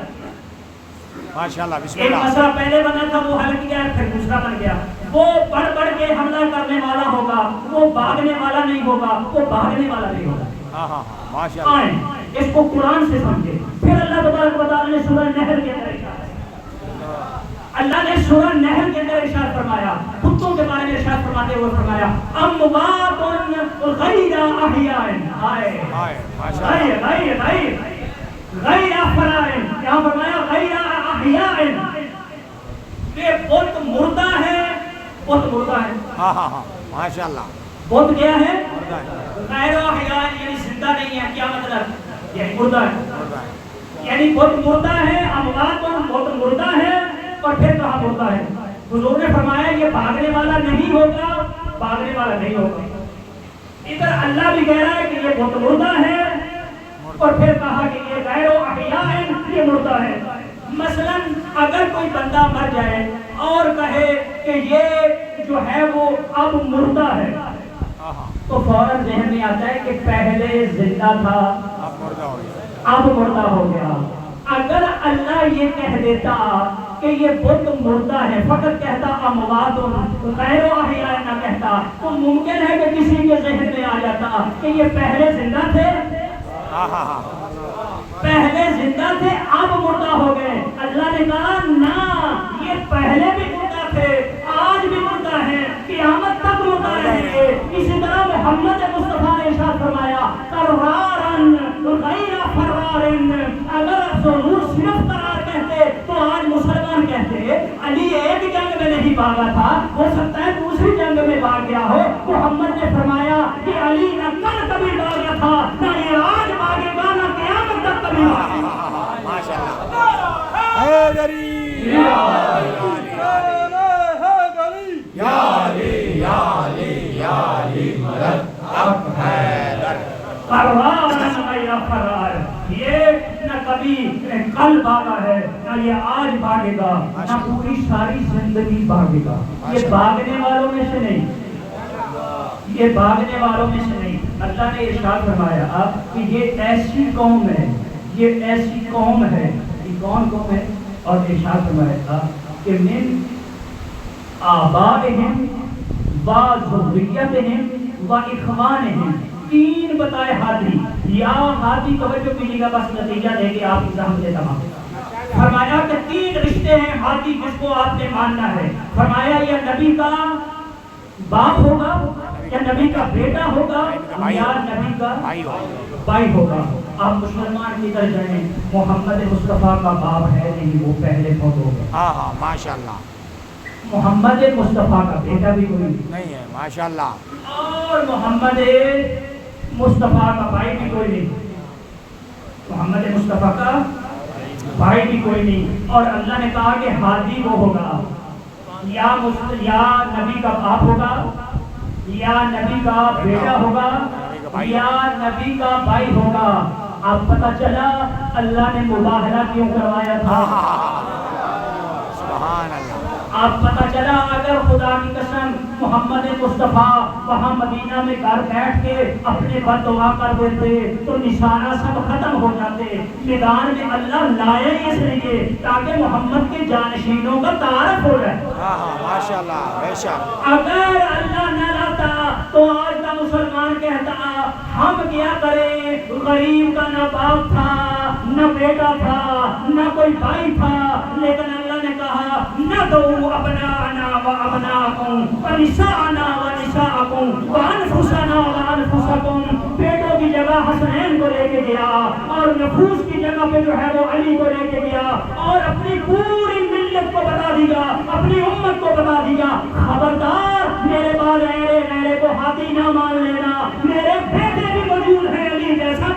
ماشاءاللہ. بسم ایک اللہ. مسئلہ پہلے بنا تھا وہ حل کیا, پھر دوسرا بن گیا. وہ بڑھ بڑھ کے حملہ کرنے والا ہوگا, وہ بھاگنے والا نہیں ہوگا, وہ بھاگنے والا نہیں ہوگا. ہاں ہاں ماشاءاللہ. آئیں اس کو قرآن سے سمجھے. پھر اللہ تبارک و تعالی نے سورہ نحل کے اندر ارشاد, اللہ نے سورہ نحل کے اندر ارشاد فرمایا, کتوں کے بارے میں ارشاد فرماتے ہوئے فرمایا اموات غیر احیاء. آئے ماشاءاللہ. غیر فرار. کیا فرمایا؟ غیر احیاء. یہ بت مردہ ہے, بت مردہ ہے. ہاں ہاں ہاں ماشاءاللہ. بت کیا ہے؟ مردہ ہے. غیر احیاء یعنی زندہ نہیں ہے. کیا مطلب؟ یعنی مردہ ہے. مردہ ہے. یعنی بت مردہ ہے, اموات بت مردہ ہے. اور پھر کہا مردہ ہے. حضور نے فرمایا یہ بھاگنے والا نہیں ہوگا, بھاگنے والا نہیں ہوگا. ادھر اللہ بھی کہہ رہا ہے کہ یہ بت مردہ ہے, اور پھر کہا کہ یہ غیر احیاء یہ مردہ ہے. مثلا اگر کوئی بندہ مر جائے اور کہے کہ یہ جو ہے وہ اب مردہ ہے, تو فوراً ذہن میں آتا ہے کہ پہلے زندہ تھا, اب مردہ ہو گیا. اب مردہ ہو گیا. اگر اللہ یہ کہہ دیتا کہ یہ بت مردہ ہے, فقط کہتا اموات غیر احیاء نہ کہتا, تو ممکن ہے کہ کسی کے ذہن میں آ جاتا کہ یہ پہلے زندہ تھے, پہلے زندہ تھے اب مردہ ہو گئے. اللہ نے کہا نہ, یہ پہلے بھی مردہ تھے, آج بھی مردہ ہیں, قیامت تک مردہ رہیں گے. اسی طرح محمد مصطفیٰ نے ارشاد فرمایا قرارن غیر فرارن. اگر ضرور صرف قرار کہتے تو آج مسلمان کہتے علی ایک جنگ میں نہیں بھاگا تھا, ہو سکتا ہے دوسری جنگ میں بھاگ گیا ہو. محمد نے فرمایا کہ علی نہ کل کبھی بھاگا تھا, نہ یہ آج بھاگے گا, نہ قیامت تک کبھی بھاگے گا. ماشاءاللہ. حیدری یا علی یا علی یا علی یا علی مدد اب حیدر. قرارن غیر فرار. یہ نہ کبھی کل بھاگا ہے, نہ یہ آج بھاگے گا, نہ پوری ساری زندگی بھاگے گا. یہ بھاگنے والوں میں سے نہیں, یہ بھاگنے والوں میں سے نہیں. اللہ نے ارشاد فرمایا کہ یہ ایسی قوم ہے, یہ ایسی قوم ہے. یہ کون قوم ہے؟ اور ارشاد فرمایا کہ من آبائہم و ذریتہم و اخوانہم. تین بتائے ہاتھی, یا ہاتھی توجہ کیجیے گا, بس نتیجہ دے کے آپ ایگزام سے تمام. فرمایا کہ تین رشتے ہیں ہاتھی جس کو آپ نے ماننا ہے. فرمایا یہ نبی کا باپ ہوگا, یا نبی کا بیٹا ہوگا, یا نبی کا بھائی ہوگا. آپ مسلمان کی طرح جائیں, محمد مصطفیٰ کا باپ ہے نہیں, وہ پہلے فوت ہو گیا. ہاں ہاں ماشاءاللہ. محمد مصطفیٰ کا بیٹا بھی کوئی نہیں ہے. ماشاءاللہ. اور محمد مصطفیٰ کا بھائی بھی کوئی نہیں, محمد مصطفیٰ کا بھائی بھی کوئی نہیں. اور اللہ نے کہا کہ ہادی وہ ہوگا, یا نبی کا باپ ہوگا, یا نبی کا بیٹا ہوگا, یا نبی کا بھائی ہوگا. اب پتہ چلا اللہ نے مباہلہ کیوں کروایا تھا. سبحان اللہ. اب پتہ چلا اگر خدا کی قسم محمد مصطفیٰ وہاں مدینہ میں گھر بیٹھ کے اپنے بد دعا کر دیتے تو نشانہ سب ختم ہو جاتے. میدان میں اللہ لائے اس لیے تاکہ محمد کے جانشینوں کا تعارف ہو جائے. ماشاءاللہ. بے شک. اگر اللہ نہ لاتا تو آج کا مسلمان کہتا ہم کیا کریں, غریب کا نہ باپ تھا, نہ بیٹا تھا, نہ کوئی بھائی تھا. لیکن اللہ نے کہا نہ دو ابناءنا و ابناءکم ونساءنا و نساءکم وانفسنا و انفسکم. بیٹوں کی جگہ حسنین کو لے کے گیا, اور نفوس کی جگہ پہ جو ہے وہ علی کو لے کے گیا, اور اپنی پوری ملت کو بتا دیا, اپنی امت کو بتا دیا خبردار میرے بعد میرے کو ہاتھی نہ مان لینا, میرے بیٹے بھی موجود ہیں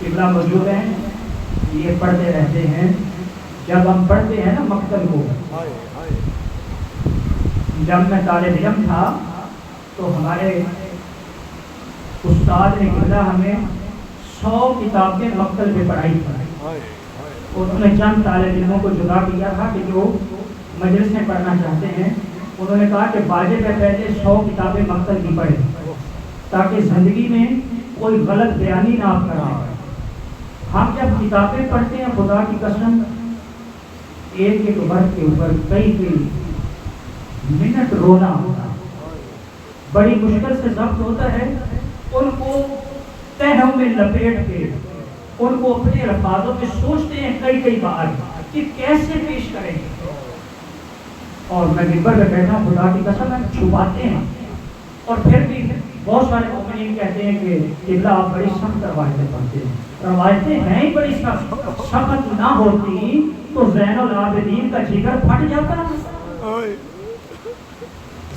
قبلہ موجود ہیں، یہ پڑھتے رہتے ہیں. جب ہم پڑھتے ہیں نا مقتل کو، جب میں طالب علم تھا تو ہمارے استاد نے قبلہ ہمیں 100 کتابیں مقتل پہ پڑھائی تھی. انہوں نے چند طالب علموں کو جدا کیا تھا کہ جو مجلس میں پڑھنا چاہتے ہیں، انہوں نے کہا کہ واجب ہے پہلے 100 کتابیں مقتل کی پڑھیں تاکہ زندگی میں کوئی غلط بیانی نہ آپ کریں. ہم جب کتابیں پڑھتے ہیں خدا کی قسم ایک ایک ورد کے اوپر کئی منٹ رونا ہوتا ہے، بڑی مشکل سے ضبط ہوتا ہے. ان کو تہوں میں لپیٹ کے ان کو اپنے الفاظوں میں سوچتے ہیں کئی بار کہ کیسے پیش کریں گے. اور میں ممبر پہ بیٹھا ہوں، خدا کی قسم ہے چھپاتے ہیں. اور پھر بھی بہت سارے مومنین کہتے ہیں کہ قبلہ آپ بڑی سخت روایتیں پڑھتے ہیں. روایتیں ہیں ہی بڑی سخت نہ ہوتی تو زین العابدین کا جگر پھٹ جاتا.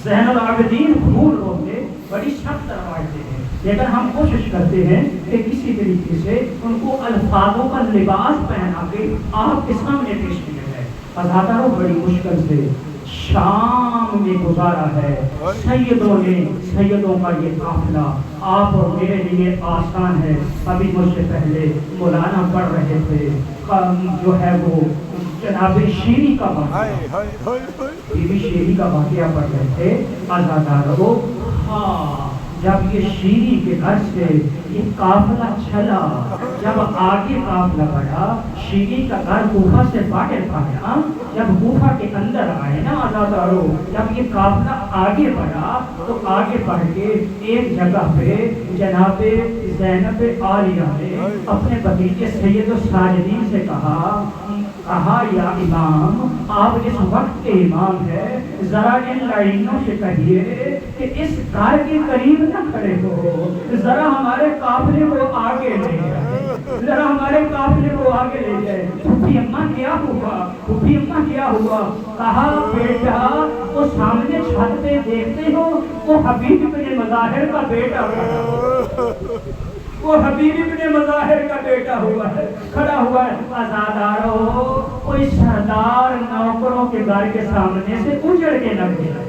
زین العابدین خون روتے، بڑی سخت روایتیں ہیں، لیکن ہم کوشش کرتے ہیں کہ کسی طریقے سے ان کو الفاظوں کا لباس پہنا کے آپ کے سامنے پیش کیا جائے. ازاداروں بڑی مشکل سے شام میں گزارا ہے. سیدوں کا یہ قافلہ آپ اور میرے لیے آسان ہے. ابھی مجھ سے پہلے مولانا پڑھ رہے تھے جو ہے وہ جناب شیری کا واقعہ، بی بی شیری کا واقعہ پڑھ رہے تھے. ازاداروں ہاں جب یہ شیری کے گھر سے یہ قافلہ چلا، جب آگے قافلہ بڑھا، شیری کا گھر کوفہ سے باہر آیا، جب کوفہ کے اندر آئے نا ازاداروں، جب یہ قافلہ آگے بڑھا تو آگے بڑھ کے ایک جگہ پہ جناب زینب عالیہ نے اپنے بھتیجے سید الساجدین سے کہا یا امام، آپ اس وقت کے امام ہیں، ذرا ان لائنوں سے کہیے کہ اس گھر کے قریب نہ کھڑے ہو، ذرا ہمارے قافلے کو آگے لے جائے، ذرا ہمارے قافلے کو آگے لے جائے. پھوپھی اماں کیا ہوا، پھوپھی اماں کیا ہوا؟ کہا بیٹا وہ سامنے چھت پہ دیکھتے ہو وہ حبیب بن مظاہر کا بیٹا کھڑا، وہ حبیب بن مظاہر کا بیٹا کھڑا ہوا ہے. ازاداروں کوئی سردار نوکروں کے گھر کے سامنے سے اجڑ کے نہ گیا.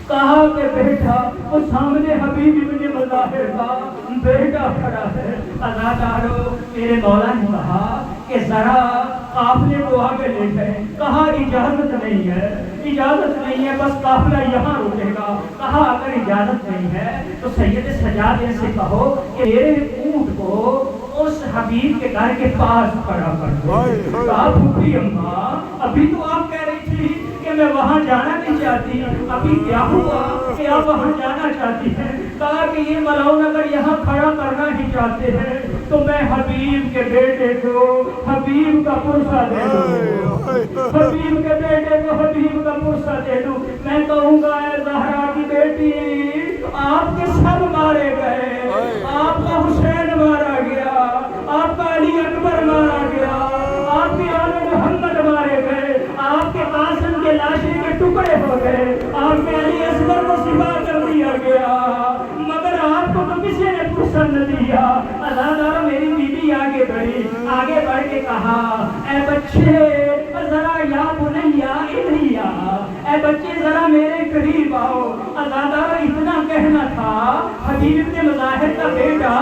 کہا کہ بیٹا وہ سامنے حبیب بن مظاہر کا بیٹا کھڑا ہے. ازاداروں میرے مولا نے کہا کہ ذرا قافلے کو آگے لے جائیں. کہا اجازت نہیں ہے، اجازت نہیں ہے، بس قافلہ یہاں رکے گا. کہا اگر اجازت نہیں ہے تو سید سجاد سے کہو کہ میرے اونٹ کو اس حبیب کے گھر کے پاس کھڑا کر دو. کہا پھوپھی اماں ابھی تو آپ کہہ رہی تھی کہ میں وہاں جانا نہیں چاہتی، ابھی کیا ہوا کہ آپ وہاں جانا چاہتی ہیں؟ کہا کہ یہ ملعون اگر یہاں کھڑا کرنا ہی چاہتے ہیں تو میں حبیب کے بیٹے کو حبیب کا پرسہ دے دوں، حبیب کے بیٹے کو حبیب کا پرسہ دے دوں. میں کہوں گا اے زہرا کی بیٹی آپ کے سب مارے گئے، آپ کا حسین مارا گیا، آپ کا علی اکبر مارا گیا، آپ کے آل محمد مارے گئے، آپ کے قاسم کے لاشیں کے ٹکڑے ہو گئے، آپ کے علی اصغر کو سوا کر دیا گیا، مگر آپ کو تو کسی نے پرسہ نہ دیا. ازاداروں میری بیوی آگے بڑھ کے کہا اے بچے ذرا یا بنیا ادھیا، اے بچے ذرا میرے قریب آؤ. ازاداروں اتنا کہنا تھا، حبیب ابن مظاہر کا بیٹا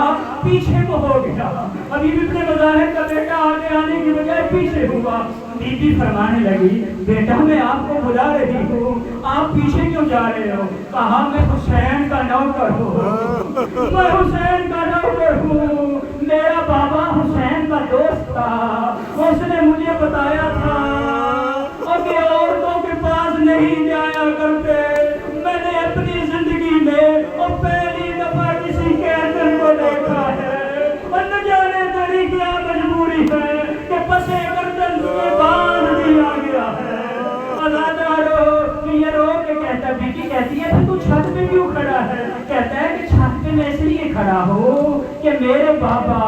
پیچھے کو ہو گیا، حبیب ابن مظاہر کا بیٹا آگے آنے کی بجائے پیچھے ہوا. بی بی فرمانے لگی بیٹا میں آپ کو بلا رہی ہوں، آپ پیچھے کیوں جا رہے ہو؟ کہا میں حسین کا نوکر ہوں، میں حسین کا نوکر ہوں. میرا بابا حسین کا دوست تھا، اس نے مجھے بتایا تھا کہ عورتوں کے پاس نہیں جایا کرتے. میں نے اپنی زندگی میں اور پہلی دفعہ کسی قیدی کو دیکھا ہے، اور نہ جانے تیری کیا مجبوری ہے کہ پسے گردن تمہیں باندھ دیا گیا ہے. ازاداروں یہ رو کے کہتا بیٹی کہتی ہے تو چھت پہ کیوں کھڑا ہے؟ کہتا ہے کہ چھت پہ میں اس لیے کھڑا ہوں کہ میرے بابا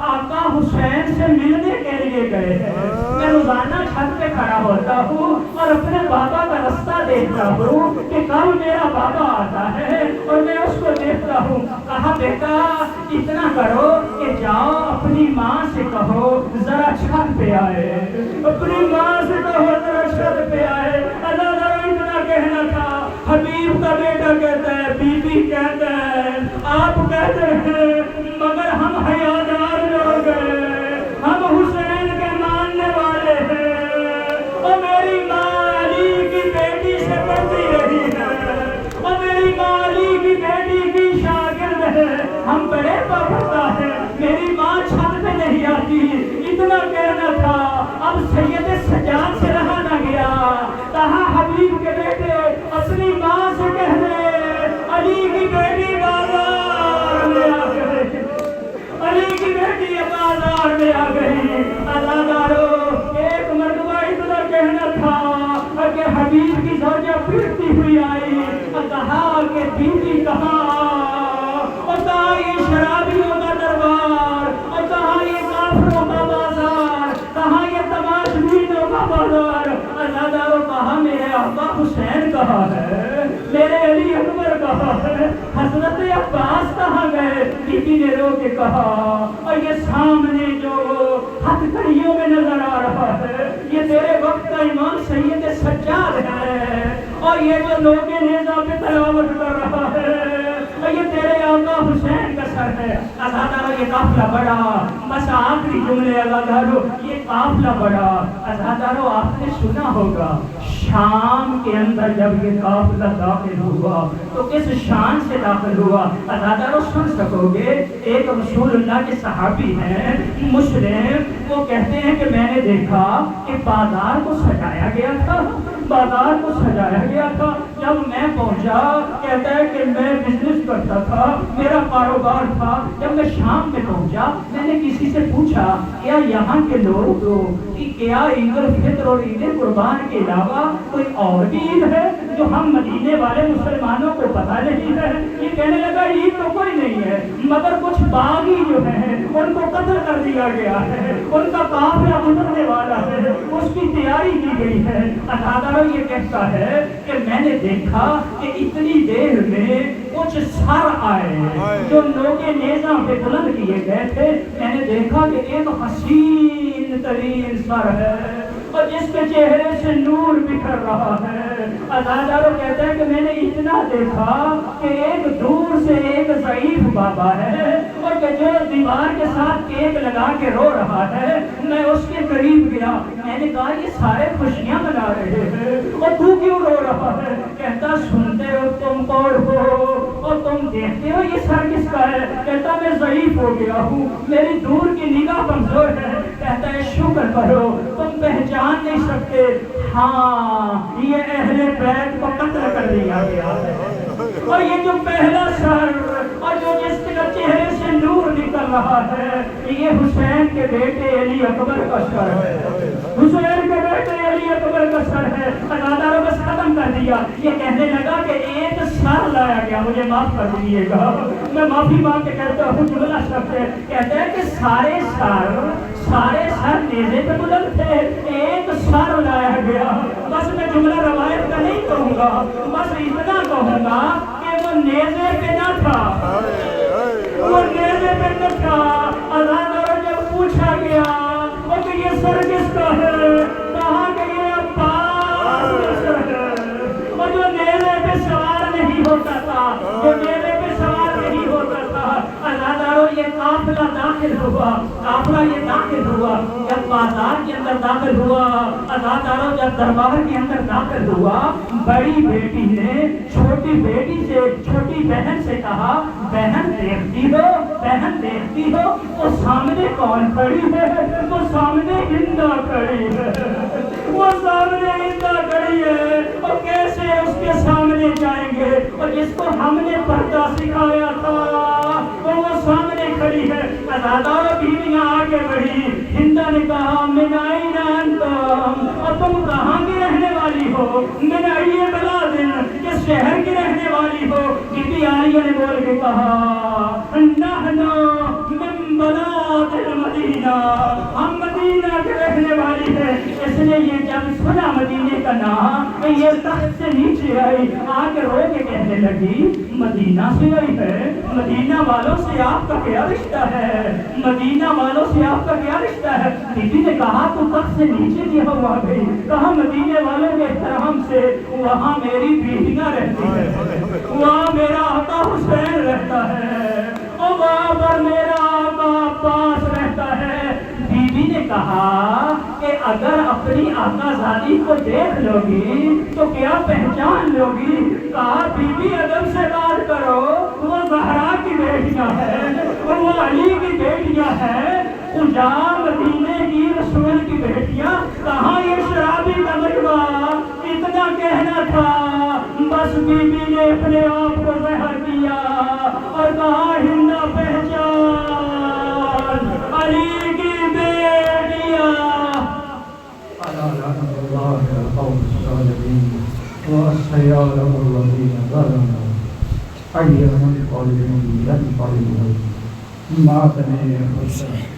آقا حسین سے ملنے کے لیے گئے ہیں. میں روزانہ چھت پہ کھڑا ہوتا ہوں اور اپنے بابا کا رستہ دیکھتا ہوں کہ کب میرا بابا آتا ہے اور میں اس کو دیکھتا چکا ہوں. کہا بیٹا اتنا کرو کہ جاؤ اپنی ماں سے کہو ذرا چھت پہ آئے, اپنی ماں سے کہو ذرا چھت پہ آئے. اللہ اتنا کہنا تھا. حبیب کا بیٹا کہتا ہے, بی بی کہتا ہے, آپ کہتے ہیں مگر ہم حیادار لوگ ہیں, ہم حسین کے ماننے والے ہیں. اور میری ماں علی کی بیٹی سے بڑھتی رہی ہے, اور میری ماں علی کی بیٹی کی شاگرد ہے, ہم بڑے پابندہ ہیں, میری ماں چھت پہ نہیں آتی. اتنا کہنا تھا. اب سید سجاد سے رہا نہ گیا. کہا حبیب کے بیٹے اپنی ماں سے کہہ دے علی کی بیٹی بازار میں آ گئی, علی کی بیٹی بازار میں آ گئی. ازادارو ایک مرتبہ اتنا کہنا تھا کہ حبیب کی زوجہ پھرتی ہوئی آئی, کہا کہ بیوی کہاں, اور کہا یہ شرابیوں کا دربار, اور کہا یہ کافروں کا بازار, کہا یہ تماش بینوں کا بازار. ازادارو کہا میرے آقا حسین کہاں ہے, میرے علی اکبر کہاں ہے, حضرت عباس کہاں گئے. بیوی نے رو کے کہا اور یہ سامنے جو ہتھ کڑیوں میں نظر آ رہا ہے یہ تیرے وقت کا امام سید سجاد ہے, اور یہ جو لوگ نیزہ پہ تلاوت کر رہا ہے یہ تیرے آقا حسین کا سر ہے. ازادارو یہ قافلہ بڑا, بس آخری جملے ازادارو, یہ قافلہ بڑا. ازادارو آپ نے سنا ہوگا شام کے اندر جب یہ قافلہ داخل ہوا تو کس شان سے داخل ہوا. ازادارو سن سکو گے, ایک رسول اللہ کے صحابی ہیں مسلم, وہ کہتے ہیں کہ میں نے دیکھا کہ بازار کو سجایا گیا تھا, بازار کو سجایا گیا تھا. جب میں پہنچا کہتا ہے کہ میں بزنس کرتا تھا, میرا کاروبار تھا. جب میں شام میں پہنچا میں نے کسی سے پوچھا کیا یہاں کے لوگ کیا عید الفطر اور عید قربان کے علاوہ کوئی اور بھی عید ہے جو ہم مدینے والے مسلمانوں کو پتہ نہیں ہے. یہ کہنے لگا عید تو کوئی نہیں ہے مگر کچھ باغی جو ہیں ان کو قتل کر دیا گیا ہے, ان کا قافلہ گزرنے والا ہے, اس کی تیاری کی گئی ہے. ازادارو یہ کہتا ہے کہ میں نے دیکھا کہ اتنی دیر میں کچھ سر آئے جو نوکے نیزاں پہ بلند کیے گئے تھے. میں نے دیکھا کہ ایک حسین ترین سر ہے اور جس کے چہرے سے نور بکھر رہا ہے. ازادارو کہتا ہے کہ میں نے اتنا دیکھا کہ ایک دور سے ایک ضعیف بابا ہے اور کہ جو دیوار کے ساتھ کیک لگا کے رو رہا ہے. میں اس کے قریب گیا, میں نے کہا یہ سارے خوشیاں منا رہے ہیں اور تو کیوں رو رہا ہے. کہتا سنتے ہو تم کون ہو اور تم دیکھتے ہو یہ سر کس کا ہے. کہتا میں ضعیف ہو گیا ہوں, میری دور کی نگاہ کمزور ہے. کہتا ہے شکر کرو تم پہچان نہیں سکتے, ہاں یہ اہل بیت کو قتل کر دیا گیا ہے. اور یہ جو پہلا سر اور جو جس کے چہرے سے نور نکل رہا ہے یہ حسین کے بیٹے علی اکبر کا سر ہے, حسین کے بیٹے علی اکبر کا سر ہے. ازادارو بس ختم کر دیا. یہ کہنے لگا کہ ایک سر لایا گیا, مجھے معاف کر دیجیے گا, میں معافی مانگ کے کہتا ہوں جملہ شبد ہے. کہتا ہے کہ سارے سر نیزے پہ بلند تھے, ایک سر لایا گیا. بس میں جملہ روایت کا نہیں کہوں گا, بس اتنا کہوں گا کہ وہ نیزے پہ نہ تھا, وہ نیزے پہ نہ تھا. ازادارو جب پوچھا گیا وہ کہ یہ سر کس کا ہے, کہا کہ یہ عباس کا سر ہے. اور جو نیزے پہ سوار نہیں ہوتا تھا, جو نیزے پہ سوار نہیں ہوتا تھا. ازادارو یہ قافلہ داخل ہوا, قافلہ یہ داخل ہوا. جب بازار کے اندر داخل ہوا, ازادارو جب دربار کے اندر داخل ہوا, بڑی بیٹی نے چھوٹی بیٹی سے, چھوٹی بہن سے کہا بہن دیکھتی ہو, بہن دیکھتی ہو وہ سامنے کون کھڑی ہے. وہ سامنے ہندا کھڑی ہے, وہ سامنے ہندا کھڑی ہے. اور کیسے اس کے سامنے جائیں گے, اور جس کو ہم نے پردہ سکھایا تھا وہ سامنے کھڑی ہے. ازادارو بیویاں آگے بڑھی. ہندا نے کہا من این انتم, اور تم کہاں کی رہنے والی ہو. من ای بلادن, کس شہر کی رہنے والی ہو. بی بی عالیہ نے بول کے کہا نحن من بلاد المدینہ, ہم مدینہ کے رہنے والی ہیں. اس نے یہ جب سنا مدینے کا نام یہ تخت سے نیچے آئی آ کے رو کے کہنے لگی مدینہ سے آئی ہے، مدینہ والوں سے آپ کا کیا رشتہ ہے، مدینہ والوں سے آپ کا کیا رشتہ ہے؟ بی بی نے کہا تو تخت سے نیچے کیا ہوا گئی، کہا مدینے والوں کے احترام سے وہاں میری بیٹیاں رہتی ہے، وہاں میرا آقا حسین رہتا ہے، اور وہاں پر میرا آقا عباس رہتا ہے۔ بی بی نے کہا کہ اگر اپنی آقا زادی کو دیکھ لو گی تو کیا پہچان لو گی؟ کہا بی بی ادب سے بات کرو، وہ زہرا کی بیٹیاں ہیں، وہ علی کی بیٹیاں ہیں، خدا مدینے کی رسول کی بیٹیاں، کہاں یہ شرابی کا مجمع؟ اتنا کہنا تھا بس بی بی نے اپنے آپ کو زہر دیا اور کہا ہندا پہچان علی کی بیٹیاں۔ ألا لعنة الله على القوم الظالمين وسيعلم الذين ظلموا أي منقلب ينقلبون ما بني حسين